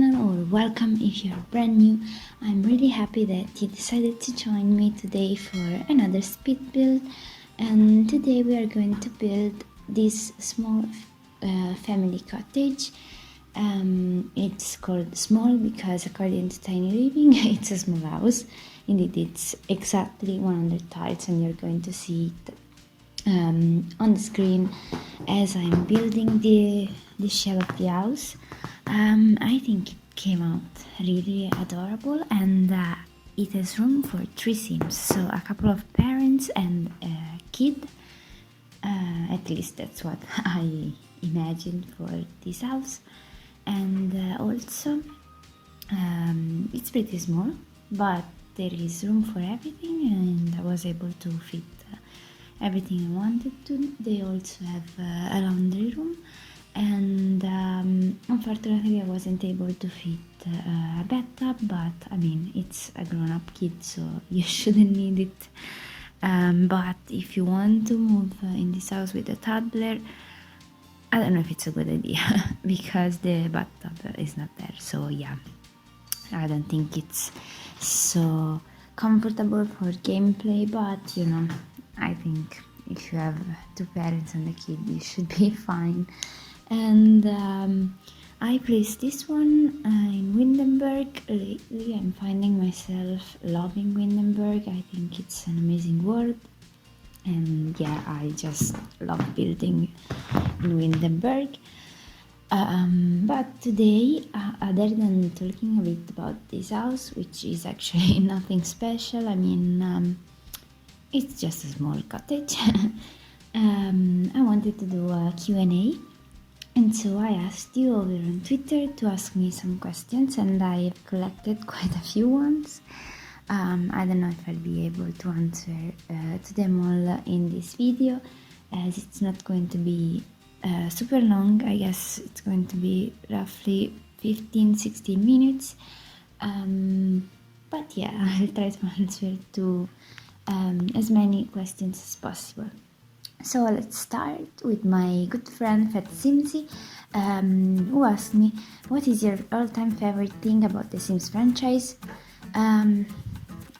channel, or welcome if you're brand new. I'm really happy that you decided to join me today for another speed build, and today we are going to build this small family cottage. It's called small because according to Tiny Living it's a small house. Indeed, it's exactly 100 tiles, and you're going to see it on the screen as I'm building the shell of the house. I think it came out really adorable, and it has room for 3 sims, so a couple of parents and a kid. At least that's what I imagined for this house. And also it's pretty small, but there is room for everything, and I was able to fit everything I wanted to. They also have a laundry room, and unfortunately I wasn't able to fit a bathtub, but I mean, it's a grown-up kid, so you shouldn't need it. But if you want to move in this house with a toddler, I don't know if it's a good idea because the bathtub is not there. So yeah, I don't think it's so comfortable for gameplay, but you know, I think if you have 2 parents and a kid, you should be fine. And I placed this one in Windenburg. Lately I'm finding myself loving Windenburg. I think it's an amazing world, and yeah, I just love building in Windenburg. But today, other than talking a bit about this house, which is actually nothing special, I mean, it's just a small cottage, I wanted to do a Q&A, and so I asked you over on Twitter to ask me some questions, and I've collected quite a few ones. I don't know if I'll be able to answer to them all in this video, as it's not going to be super long. I guess it's going to be roughly 15-16 minutes, but yeah, I'll try to answer to as many questions as possible. So let's start with my good friend Fat Simsy, who asked me, what is your all-time favorite thing about the Sims franchise?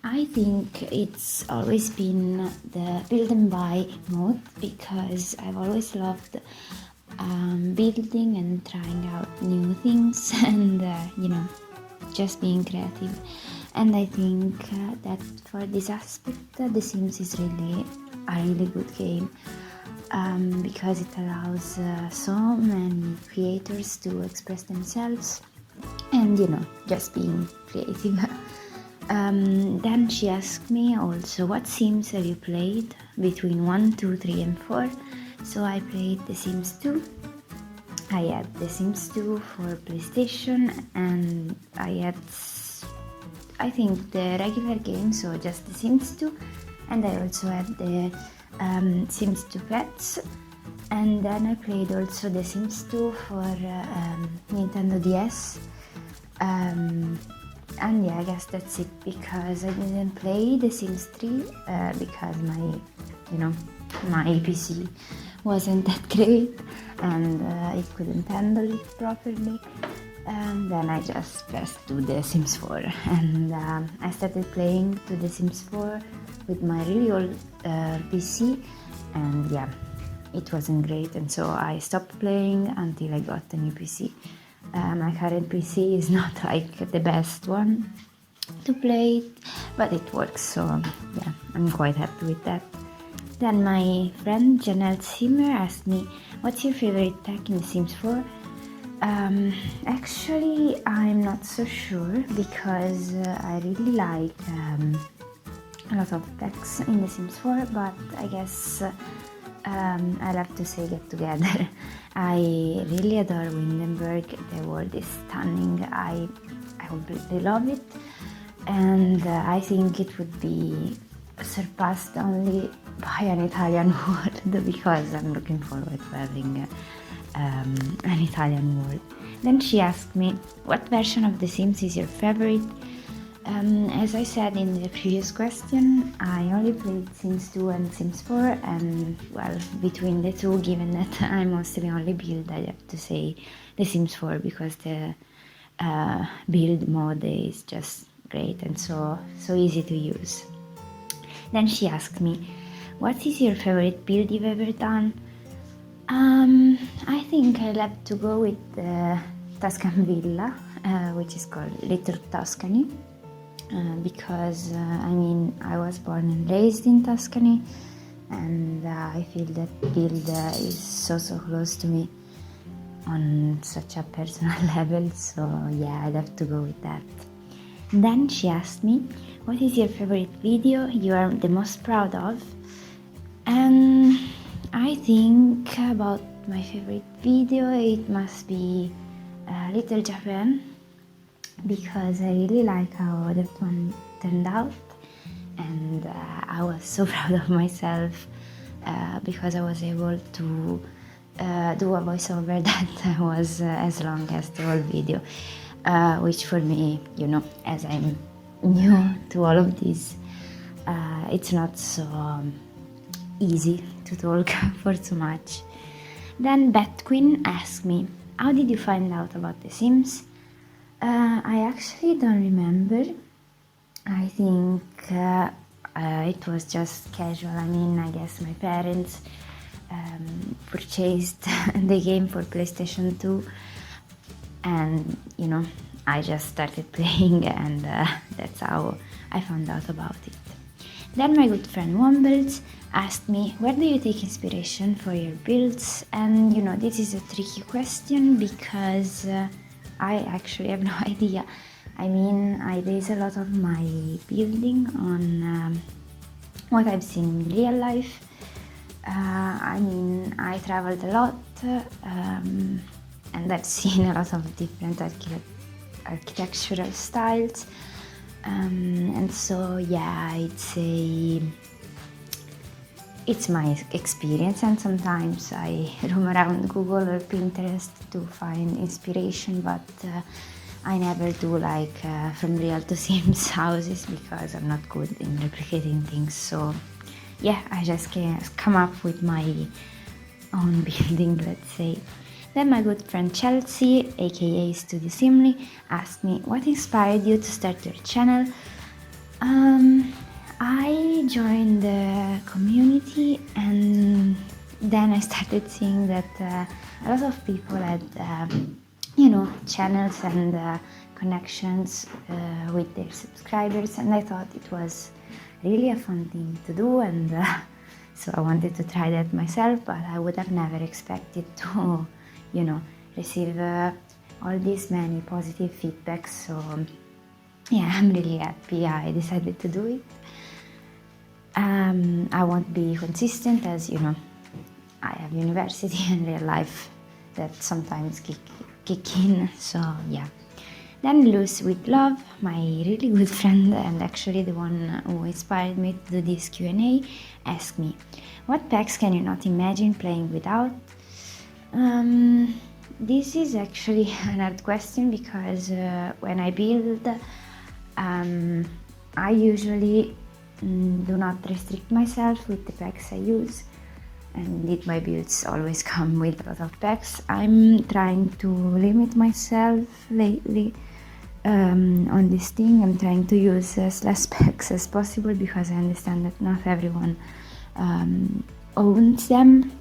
I think it's always been the build and buy mode, because I've always loved building and trying out new things and you know, just being creative. And I think that for this aspect, The Sims is really a really good game, because it allows so many creators to express themselves and, you know, just being creative. Then she asked me also, what Sims have you played between 1, 2, 3 and 4? So I played The Sims 2. I had The Sims 2 for PlayStation, and I had, I think, the regular game, so just The Sims 2, and I also had the Sims 2 Pets, and then I played also The Sims 2 for Nintendo DS. And yeah, I guess that's it, because I didn't play The Sims 3 because my PC wasn't that great, and it couldn't handle it properly. And then I just pressed to The Sims 4, and I started playing to The Sims 4 with my really old PC, and yeah, it wasn't great, and so I stopped playing until I got a new PC. My current PC is not like the best one to play it, but it works, so yeah, I'm quite happy with that. Then my friend Janelle Simmer asked me, what's your favorite tech in The Sims 4? Actually, I'm not so sure, because I really like a lot of techs in The Sims 4, but I guess I'll have to say Get Together. I really adore Windenburg. The world is stunning. I completely love it, and I think it would be surpassed only by an Italian world, because I'm looking forward to having an Italian world. Then she asked me, what version of The Sims is your favorite? As I said in the previous question, I only played Sims 2 and Sims 4, and well, between the two, given that I mostly only build, I have to say The Sims 4, because the build mode is just great and so easy to use. Then she asked me, what is your favorite build you've ever done? I think I'll have to go with the Tuscan villa, which is called Little Tuscany, because I was born and raised in Tuscany, and I feel that build is so close to me on such a personal level, so yeah, I'd have to go with that. Then she asked me, what is your favorite video you are the most proud of? And I think about my favorite video, it must be Little Japan, because I really like how that one turned out, and I was so proud of myself because I was able to do a voiceover that was as long as the whole video, which for me, as I'm new to all of this, it's not so easy to talk for too much. Then Bat Queen asked me, how did you find out about The Sims? I actually don't remember. I think it was just casual. I guess my parents purchased the game for PlayStation 2, and I just started playing, and that's how I found out about it. Then my good friend Wombles asked me, where do you take inspiration for your builds? And this is a tricky question because I actually have no idea. I base a lot of my building on what I've seen in real life. I traveled a lot, and I've seen a lot of different architectural styles, and so yeah, I'd say it's my experience, and sometimes I roam around Google or Pinterest to find inspiration, but I never do from real to Sims houses because I'm not good in replicating things. So yeah, I just can't come up with my own building, let's say. Then my good friend Chelsea, aka Studio Simly, asked me, what inspired you to start your channel? I joined the community, and then I started seeing that a lot of people had channels and connections with their subscribers, and I thought it was really a fun thing to do, and so I wanted to try that myself, but I would have never expected to receive all these many positive feedbacks. So yeah, I'm really happy I decided to do it. I won't be consistent, as I have university and real life that sometimes kick in, so yeah. Then Luce with Love, my really good friend and actually the one who inspired me to do this Q&A, asked me, what packs can you not imagine playing without? This is actually an hard question because when I build, I usually do not restrict myself with the packs I use, and indeed my builds always come with a lot of packs. I'm trying to limit myself lately on this thing. I'm trying to use as less packs as possible because I understand that not everyone owns them,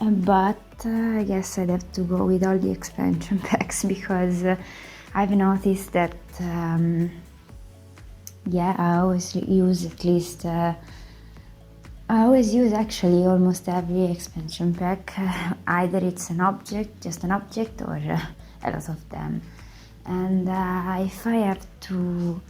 but I guess I'd have to go with all the expansion packs because I've noticed that I always use actually almost every expansion pack. Either it's just an object, or a lot of them. And if I have to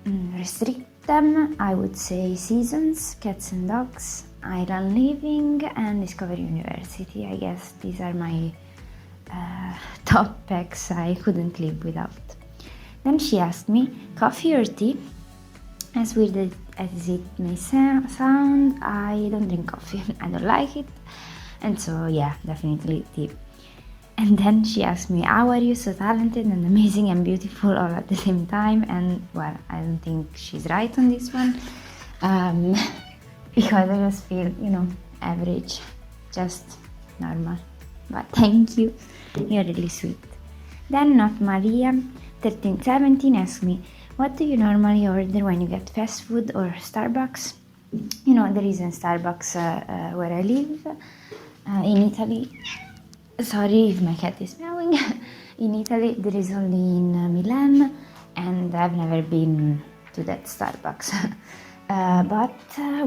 restrict them, I would say Seasons, Cats and Dogs, Island Living, and Discovery University. I guess these are my top packs I couldn't live without. Then she asked me, coffee or tea? As weird as it may sound, I don't drink coffee. I don't like it. And so yeah, definitely tea. And then she asked me, how are you so talented and amazing and beautiful all at the same time? And well, I don't think she's right on this one. Because I just feel, average, just normal. But thank you, you're really sweet. Then Not Maria 1317 asks me, what do you normally order when you get fast food or Starbucks? There isn't Starbucks where I live in Italy. Sorry if my cat is meowing. In Italy, there is only in Milan, and I've never been to that Starbucks. But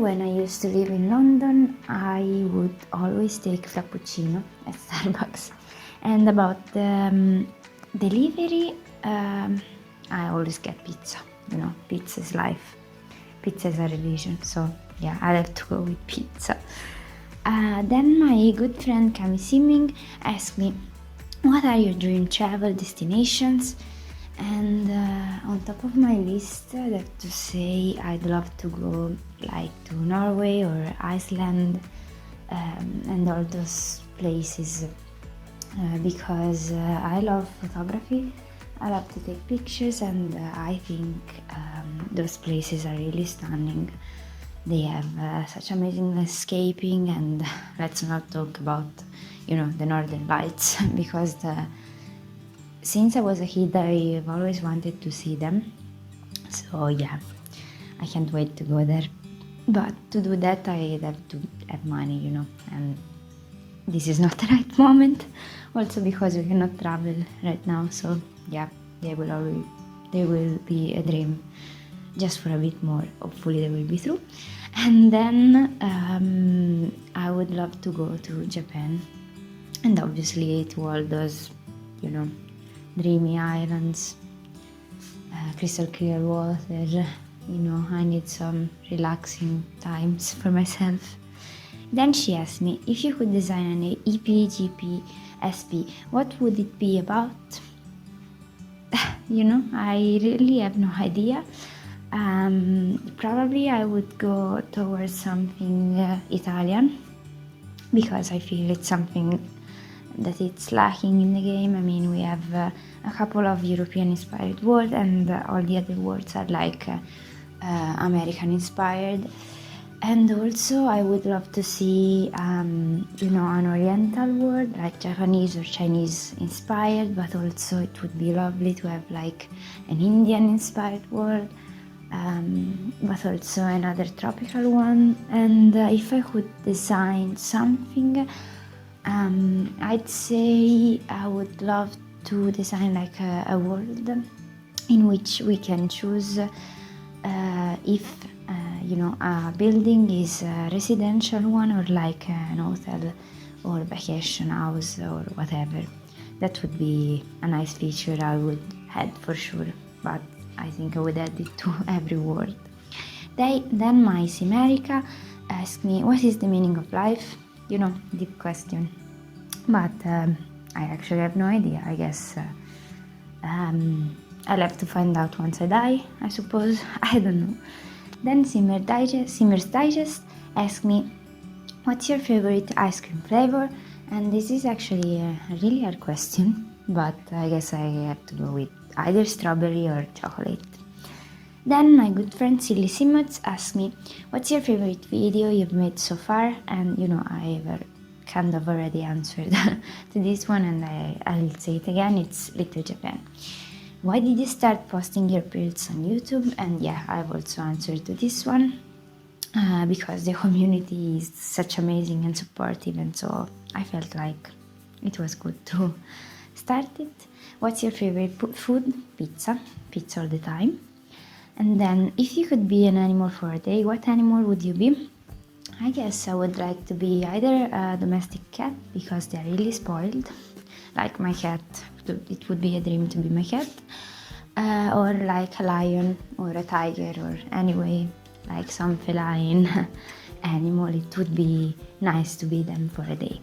when I used to live in London, I would always take Frappuccino at Starbucks. And about the delivery, I always get pizza. Pizza is life. Pizza is a religion, so yeah, I have to go with pizza. Then my good friend Kami Siming asked me, what are your dream travel destinations? And on top of my list, I have to say I'd love to go like to Norway or Iceland and all those places because I love photography. I love to take pictures, and I think those places are really stunning. They have such amazing landscaping, and let's not talk about, the northern lights because since I was a kid, I've always wanted to see them. So yeah, I can't wait to go there. But to do that, I'd have to have money, and this is not the right moment. Also because we cannot travel right now. So yeah, they will be a dream just for a bit more. Hopefully they will be true. And then I would love to go to Japan, and obviously to all those, dreamy islands, crystal clear water. I need some relaxing times for myself. Then she asked me, if you could design an EPGP SP, what would it be about? I really have no idea. Probably I would go towards something Italian, because I feel it's something that it's lacking in the game. I mean, we have a couple of European inspired words, and all the other words are like American inspired. And also I would love to see an oriental word like Japanese or Chinese inspired, but also it would be lovely to have like an Indian inspired word, but also another tropical one. And if I could design something, I'd say I would love to design like a world in which we can choose if a building is a residential one or like an hotel or vacation house or whatever. That would be a nice feature I would add for sure, but I think I would add it to every word. Then my Simerica asked me, what is the meaning of life? Deep question. But I actually have no idea. I guess I'll have to find out once I die, I suppose. I don't know. Then Simmer's Digest asked me, what's your favorite ice cream flavor? And this is actually a really hard question, but I guess I have to go with either strawberry or chocolate. Then my good friend Silly Simmons asked me, what's your favorite video you've made so far? And I've kind of already answered to this one, and I'll say it again, it's Little Japan. Why did you start posting your builds on YouTube? And yeah, I've also answered to this one because the community is such amazing and supportive, and so I felt like it was good to start it. What's your favorite food? Pizza all the time. And then, if you could be an animal for a day, what animal would you be? I guess I would like to be either a domestic cat, because they're really spoiled, like my cat. It would be a dream to be my cat, or like a lion or a tiger, or anyway, like some feline animal. It would be nice to be them for a day.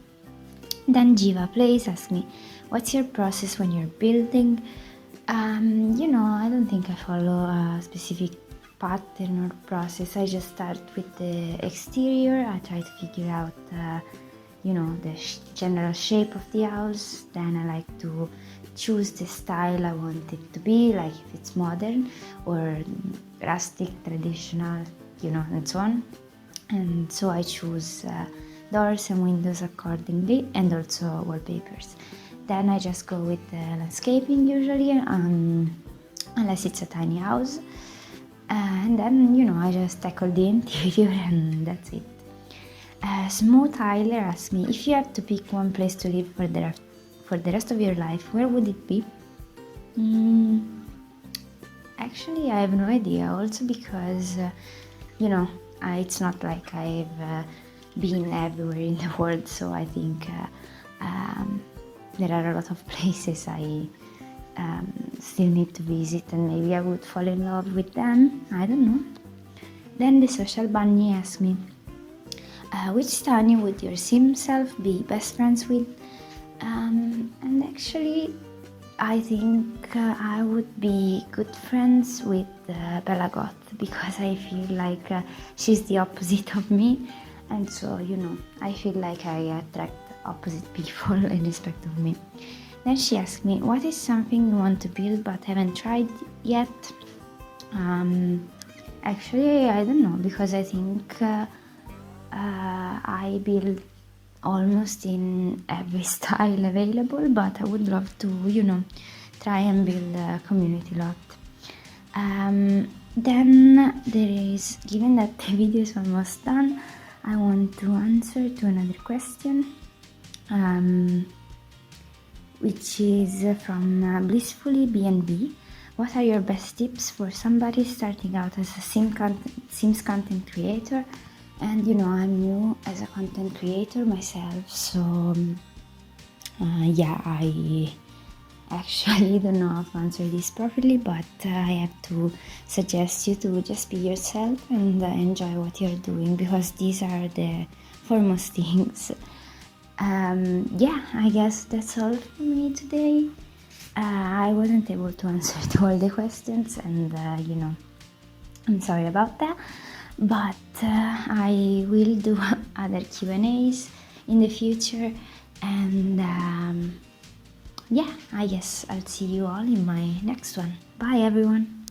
Then Jiva Plays asked me, what's your process when you're building? I don't think I follow a specific pattern or process. I just start with the exterior. I try to figure out the general shape of the house. Then I like to choose the style I want it to be, like if it's modern or rustic, traditional, and so on. And so I choose doors and windows accordingly, and also wallpapers. then I just go with the landscaping usually, unless it's a tiny house. And then, I just tackle the interior and that's it. Small Tyler asked me, if you had to pick one place to live for the rest of your life, where would it be? Actually, I have no idea. Also because, it's not like I've been everywhere in the world, so I think there are a lot of places I still need to visit, and maybe I would fall in love with them. I don't know. Then the social bunny asked me, which Tanya would your sim self be best friends with? And actually, I think I would be good friends with Bella Goth, because I feel like she's the opposite of me, and so I feel like I attract opposite people in respect of me. Then she asked me, what is something you want to build but haven't tried yet? Actually, I don't know, because I think I build almost in every style available, but I would love to, try and build a community lot. Then there is, given that the video is almost done, I want to answer to another question, which is from Blissfully B&B. What are your best tips for somebody starting out as a Sims content creator? And I'm new as a content creator myself, so I actually don't know how to answer this properly, but I have to suggest you to just be yourself and enjoy what you're doing, because these are the foremost things. I guess that's all for me today. I wasn't able to answer to all the questions, and I'm sorry about that, but I will do other Q&As in the future, and I guess I'll see you all in my next one. Bye everyone!